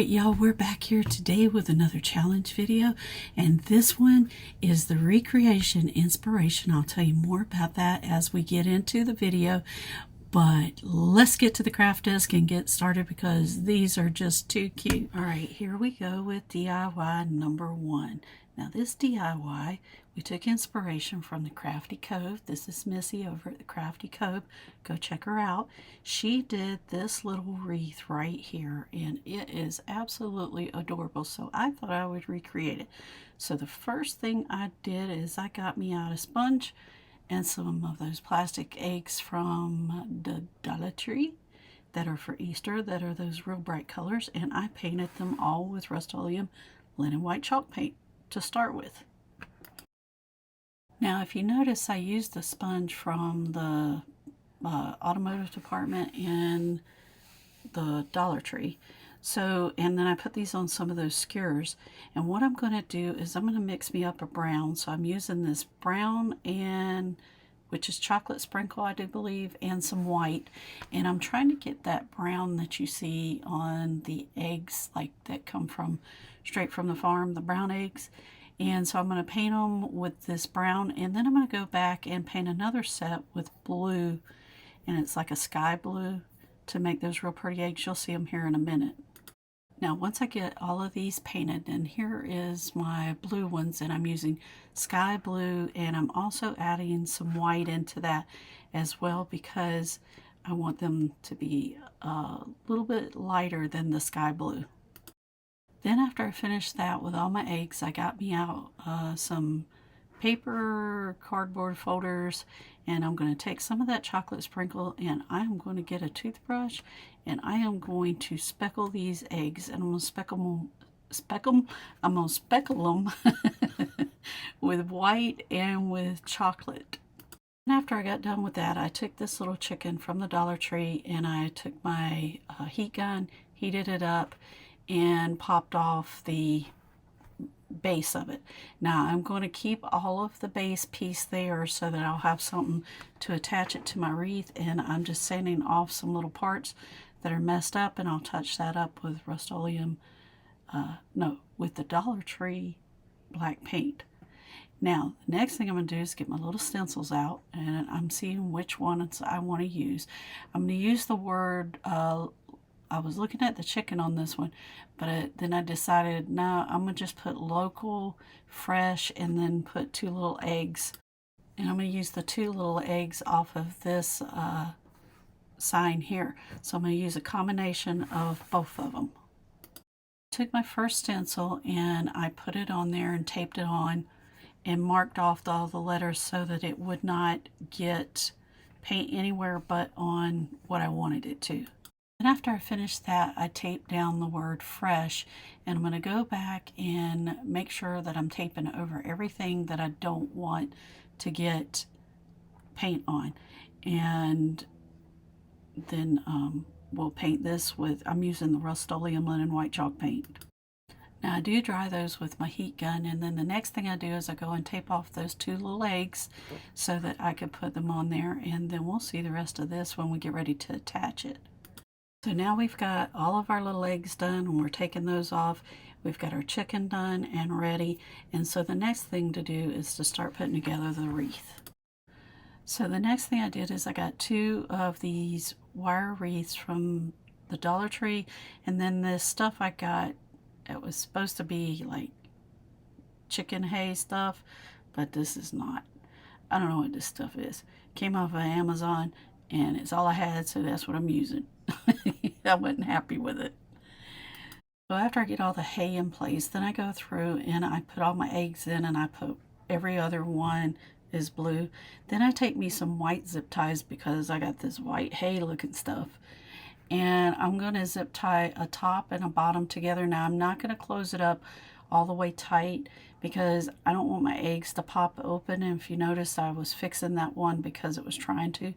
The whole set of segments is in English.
Alright y'all, we're back here today with another challenge video, and this one is the recreation inspiration. I'll tell you more about that as we get into the video, but let's get to the craft disc and get started because these are just too cute. Alright, here we go with DIY number 1. Now this DIY, we took inspiration from the Crafty Cove. This is Missy over at the Crafty Cove. Go check her out. She did this little wreath right here, and it is absolutely adorable, so I thought I would recreate it. So the first thing I did is I got me out a sponge and some of those plastic eggs from the Dollar Tree that are for Easter, that are those real bright colors, and I painted them all with Rust-Oleum linen white chalk paint to start with. Now if you notice, I used the sponge from the automotive department in the Dollar Tree. So, and then I put these on some of those skewers, and what I'm going to do is I'm going to mix me up a brown. So I'm using this brown, and which is chocolate sprinkle, I do believe, and some white, and I'm trying to get that brown that you see on the eggs, like that come from straight from the farm, the brown eggs. And so I'm going to paint them with this brown, and then I'm going to go back and paint another set with blue, and it's like a sky blue, to make those real pretty eggs. You'll see them here in a minute. Now once I get all of these painted, and here is my blue ones, and I'm using sky blue, and I'm also adding some white into that as well because I want them to be a little bit lighter than the sky blue. Then after I finished that with all my eggs, I got me out some paper cardboard folders, and I'm going to take some of that chocolate sprinkle, and I am going to get a toothbrush, and I am going to speckle these eggs, and I'm going to speckle them with white and with chocolate. And after I got done with that, I took this little chicken from the Dollar Tree, and I took my heat gun, heated it up, and popped off the base of it. Now I'm going to keep all of the base piece there so that I'll have something to attach it to my wreath, and I'm just sanding off some little parts that are messed up, and I'll touch that up with Rust-Oleum, with the Dollar Tree black paint. Now the next thing I'm going to do is get my little stencils out, and I'm seeing which ones I want to use. I'm going to use the word I was looking at the chicken on this one, but then I decided, no, I'm going to just put local, fresh, and then put 2 little eggs. And I'm going to use the 2 little eggs off of this sign here. So I'm going to use a combination of both of them. I took my first stencil and I put it on there and taped it on and marked off all the letters so that it would not get paint anywhere but on what I wanted it to. And after I finished that, I taped down the word fresh, and I'm going to go back and make sure that I'm taping over everything that I don't want to get paint on. And then we'll paint this with, I'm using the Rust-Oleum linen white chalk paint. Now I do dry those with my heat gun, and then the next thing I do is I go and tape off those 2 little eggs so that I could put them on there, and then we'll see the rest of this when we get ready to attach it. So now we've got all of our little eggs done, and we're taking those off. We've got our chicken done and ready, and so the next thing to do is to start putting together the wreath. So the next thing I did is I got 2 of these wire wreaths from the Dollar Tree, and then this stuff I got, it was supposed to be like chicken hay stuff, but this is not. I don't know what this stuff is. Came off of Amazon, and it's all I had, so that's what I'm using. I wasn't happy with it. So after I get all the hay in place, then I go through and I put all my eggs in, and I put every other one is blue. Then I take me some white zip ties because I got this white hay looking stuff, and I'm going to zip tie a top and a bottom together. Now I'm not going to close it up all the way tight because I don't want my eggs to pop open. And if you notice, I was fixing that one because it was trying to.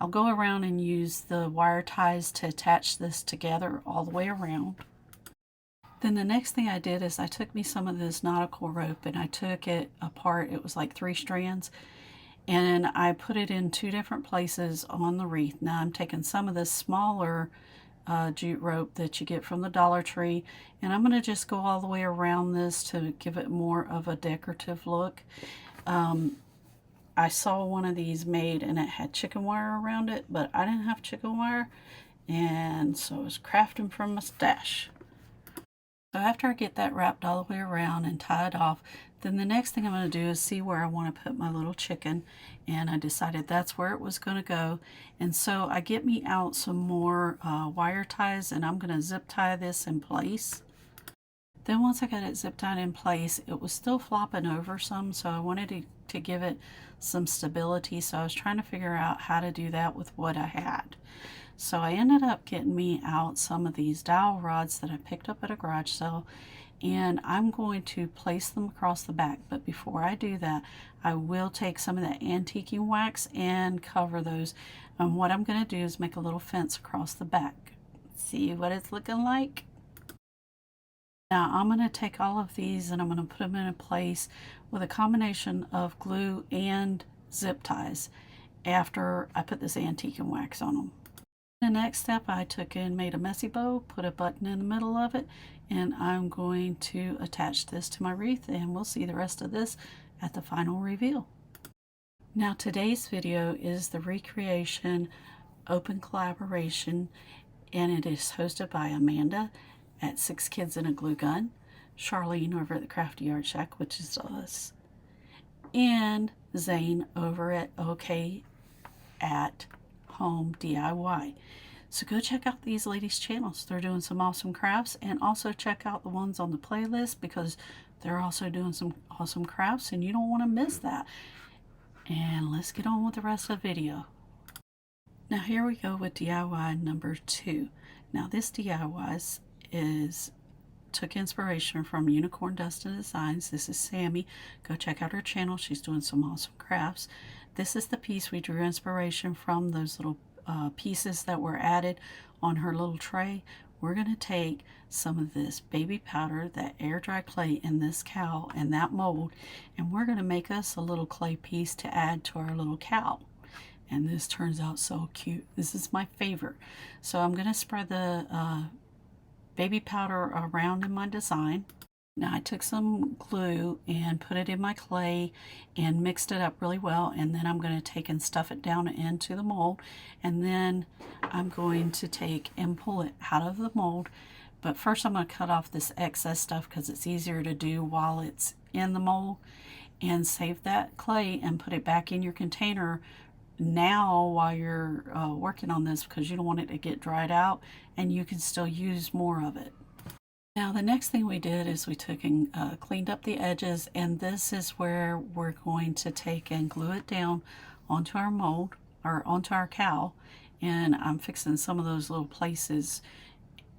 I'll go around and use the wire ties to attach this together all the way around. Then the next thing I did is I took me some of this nautical rope and I took it apart. It was like 3 strands, and I put it in 2 different places on the wreath. Now I'm taking some of this smaller jute rope that you get from the Dollar Tree, and I'm going to just go all the way around this to give it more of a decorative look. I saw one of these made and it had chicken wire around it, but I didn't have chicken wire, and so I was crafting from my stash. So after I get that wrapped all the way around and tied off, then the next thing I'm going to do is see where I want to put my little chicken, and I decided that's where it was going to go. And so I get me out some more wire ties, and I'm going to zip tie this in place. Then once I got it zip tied in place, it was still flopping over some, so I wanted to give it some stability, so I was trying to figure out how to do that with what I had. So I ended up getting me out some of these dowel rods that I picked up at a garage sale, and I'm going to place them across the back. But before I do that, I will take some of that antiquing wax and cover those. And what I'm going to do is make a little fence across the back. See what it's looking like? Now I'm going to take all of these and I'm going to put them in a place with a combination of glue and zip ties after I put this antiquing wax on them. The next step, I took and made a messy bow, put a button in the middle of it, and I'm going to attach this to my wreath, and we'll see the rest of this at the final reveal. Now today's video is the recreation open collaboration, and it is hosted by Amanda at 6 Kids and a Glue Gun, Charlene over at the Crafty Art Shack, which is us, and Zane over at OK at Home DIY. So go check out these ladies' channels. They're doing some awesome crafts, and also check out the ones on the playlist because they're also doing some awesome crafts and you don't want to miss that. And let's get on with the rest of the video. Now here we go with DIY number 2. Now this DIY took inspiration from Unicorn Dust and Designs. This is Sammy. Go check out her channel. She's doing some awesome crafts. This is the piece we drew inspiration from, those little pieces that were added on her little tray. We're going to take some of this baby powder, that air dry clay in this cowl and that mold, and we're going to make us a little clay piece to add to our little cowl. And this turns out so cute. This is my favorite. So I'm going to spread the baby powder around in my design. Now I took some glue and put it in my clay and mixed it up really well, and then I'm going to take and stuff it down into the mold, and then I'm going to take and pull it out of the mold. But first I'm going to cut off this excess stuff because it's easier to do while it's in the mold, and save that clay and put it back in your container now while you're working on this, because you don't want it to get dried out and you can still use more of it. Now the next thing we did is we took and cleaned up the edges, and this is where we're going to take and glue it down onto our mold, or onto our cowl, and I'm fixing some of those little places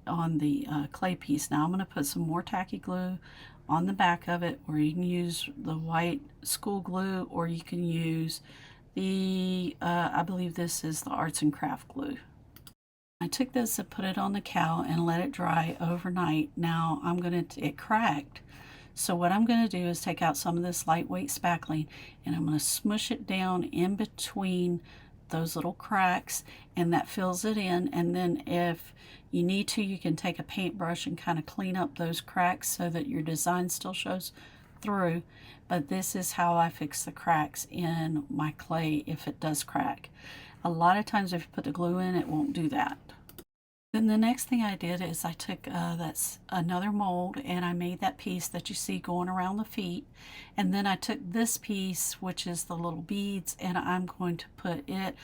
on the clay piece. Now I'm going to put some more tacky glue on the back of it, or you can use the white school glue, or you can use the, I believe this is the arts and craft glue. I took this and put it on the cowl and let it dry overnight. Now I'm going to, it cracked. So what I'm going to do is take out some of this lightweight spackling, and I'm going to smush it down in between those little cracks, and that fills it in. And then if you need to, you can take a paintbrush and kind of clean up those cracks so that your design still shows through. But this is how I fix the cracks in my clay if it does crack. A lot of times if you put the glue in, it won't do that. Then the next thing I did is I took that's another mold, and I made that piece that you see going around the feet, and then I took this piece, which is the little beads, and I'm going to put it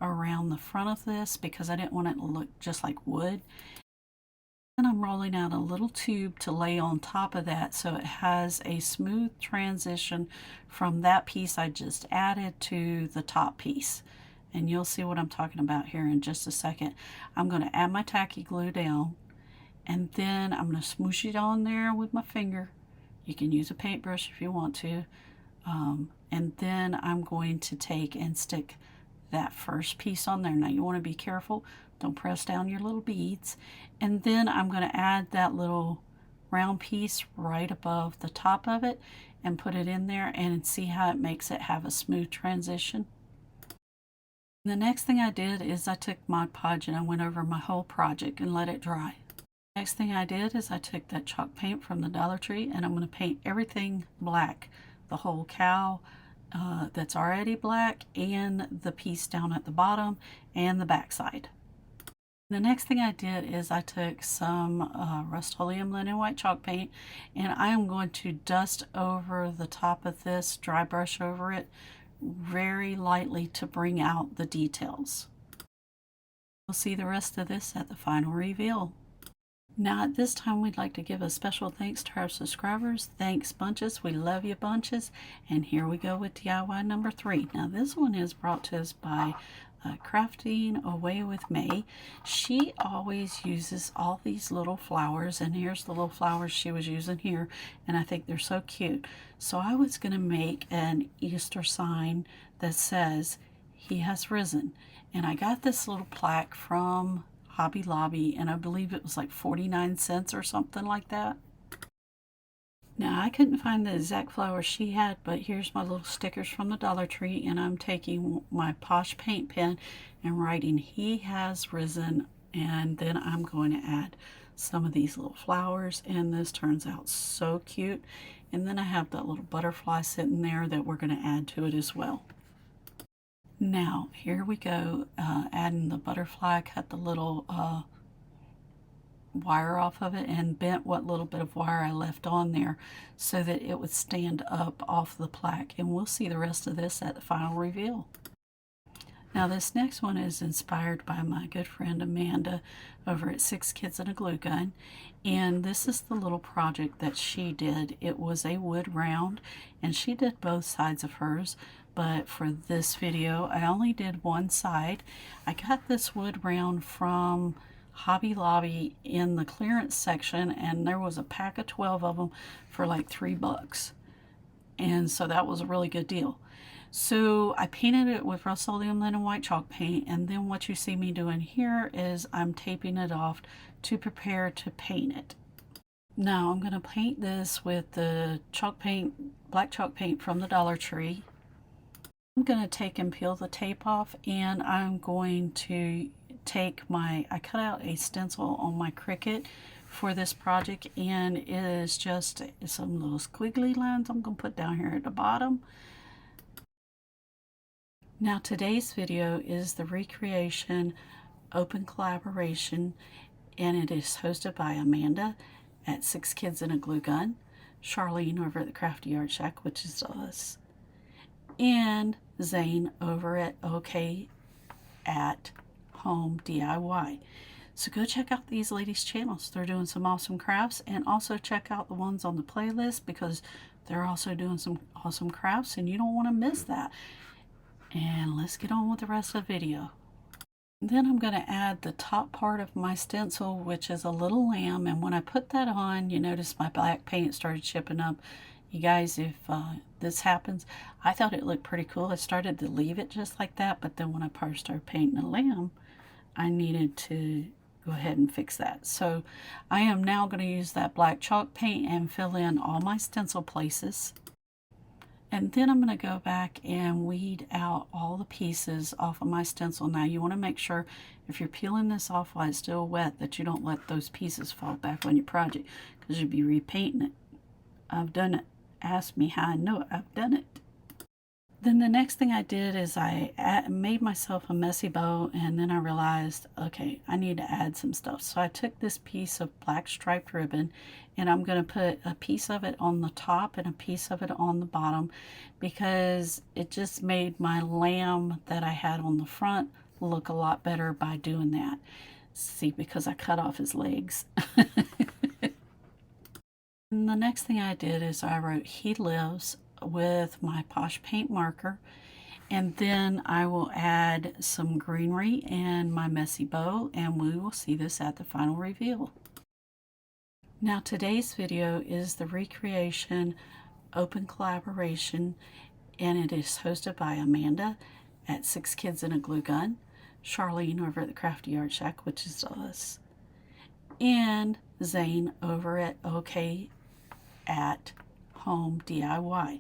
around the front of this because I didn't want it to look just like wood. And I'm rolling out a little tube to lay on top of that so it has a smooth transition from that piece I just added to the top piece. And you'll see what I'm talking about here in just a second. I'm going to add my tacky glue down, and then I'm going to smoosh it on there with my finger. You can use a paintbrush if you want to. And then I'm going to take and stick that first piece on there. Now you want to be careful. Don't press down your little beads. And then I'm going to add that little round piece right above the top of it and put it in there, and see how it makes it have a smooth transition. The next thing I did is I took Mod Podge and I went over my whole project and let it dry. Next thing I did is I took that chalk paint from the Dollar Tree and I'm going to paint everything black. The whole cow that's already black, and the piece down at the bottom, and the backside. The next thing I did is I took some Rust-Oleum linen white chalk paint and I am going to dust over the top of this, dry brush over it very lightly to bring out the details. We'll see the rest of this at the final reveal. Now at this time we'd like to give a special thanks to our subscribers. Thanks bunches, we love you bunches. And here we go with DIY number 3. Now this one is brought to us by Crafting Away with May. She always uses all these little flowers, and here's the little flowers she was using here, and I think they're so cute. So I was going to make an Easter sign that says he has risen, and I got this little plaque from Hobby Lobby, and I believe it was like 49 cents or something like that. Now I couldn't find the exact flowers she had, but here's my little stickers from the Dollar Tree, and I'm taking my Posh paint pen and writing "He has risen," and then I'm going to add some of these little flowers, and this turns out so cute. And then I have that little butterfly sitting there that we're going to add to it as well. Now here we go, adding the butterfly. I cut the little wire off of it and bent what little bit of wire I left on there so that it would stand up off the plaque, and we'll see the rest of this at the final reveal. Now this next one is inspired by my good friend Amanda over at 6 Kids and a Glue Gun, and this is the little project that she did. It was a wood round, and she did both sides of hers, but for this video I only did one side. I got this wood round from Hobby Lobby in the clearance section, and there was a pack of 12 of them for like $3, and so that was a really good deal. So I painted it with Rust-Oleum linen white chalk paint, and then what you see me doing here is I'm taping it off to prepare to paint it. Now I'm going to paint this with the chalk paint, black chalk paint from the Dollar Tree. I'm going to take and peel the tape off, and I'm going to take I cut out a stencil on my Cricut for this project, and it is just some little squiggly lines I'm going to put down here at the bottom. Now today's video is the recreation open collaboration, and it is hosted by Amanda at 6 Kids and a Glue Gun, Charlene over at the Crafty Yard Shack, which is us, and Zane over at OK at Home DIY. So go check out these ladies' channels. They're doing some awesome crafts, and also check out the ones on the playlist because they're also doing some awesome crafts and you don't want to miss that. And let's get on with the rest of the video. Then I'm going to add the top part of my stencil, which is a little lamb, and when I put that on, you notice my black paint started chipping up. You guys, if this happens, I thought it looked pretty cool. I started to leave it just like that, but then when I first started painting the lamb, I needed to go ahead and fix that. So I am now going to use that black chalk paint and fill in all my stencil places. And then I'm going to go back and weed out all the pieces off of my stencil. Now you want to make sure if you're peeling this off while it's still wet that you don't let those pieces fall back on your project, because you'll be repainting it. I've done it. Ask me how I know it. I've done it. Then the next thing I did is I made myself a messy bow, and then I realized, okay, I need to add some stuff. So I took this piece of black striped ribbon, and I'm going to put a piece of it on the top and a piece of it on the bottom, because it just made my lamb that I had on the front look a lot better by doing that. See, because I cut off his legs. And the next thing I did is I wrote "He Lives" with my Posh paint marker, and then I will add some greenery and my messy bow, and we will see this at the final reveal. Now today's video is the recreation open collaboration, and it is hosted by Amanda at 6 Kids and a Glue Gun, Charlene over at the Crafty Yard Shack, which is us, and Zane over at OK at Home DIY.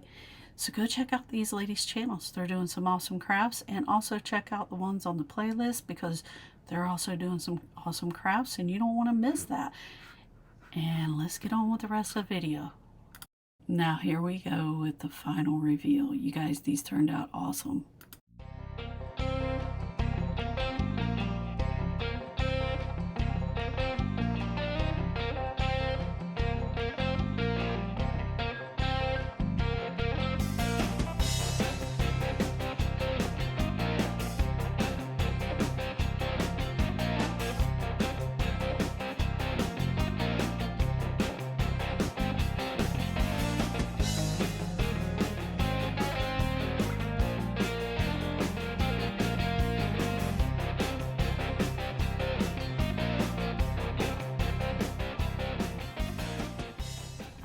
So go check out these ladies' channels. They're doing some awesome crafts, and also check out the ones on the playlist because they're also doing some awesome crafts and you don't want to miss that. And let's get on with the rest of the video. Now here we go with the final reveal. You guys, these turned out awesome.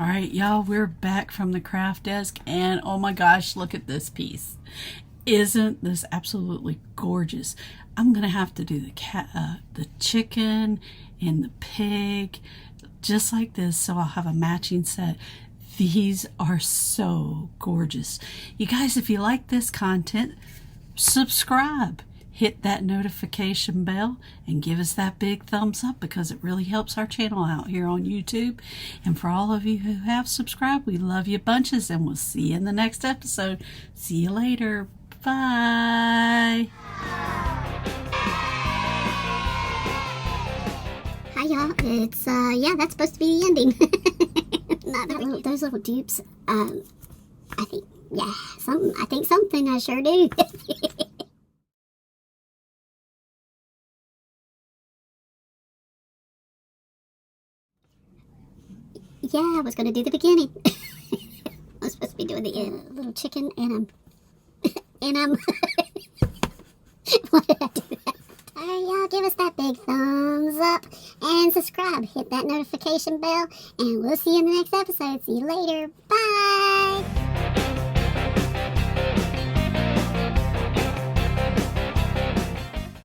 Alright, y'all, we're back from the craft desk, and oh my gosh, look at this piece. Isn't this absolutely gorgeous? I'm gonna have to do the chicken and the pig just like this, so I'll have a matching set. These are so gorgeous. You guys, if you like this content, subscribe. Hit that notification bell and give us that big thumbs up because it really helps our channel out here on YouTube. And for all of you who have subscribed, we love you bunches, and we'll see you in the next episode. See you later. Bye. Hi y'all, it's yeah, that's supposed to be the ending. Those little dupes, I think, yeah, something I sure do. Yeah, I was going to do the beginning. I was supposed to be doing the little chicken and why did I do that? Alright, y'all, give us that big thumbs up and subscribe. Hit that notification bell, and we'll see you in the next episode. See you later. Bye.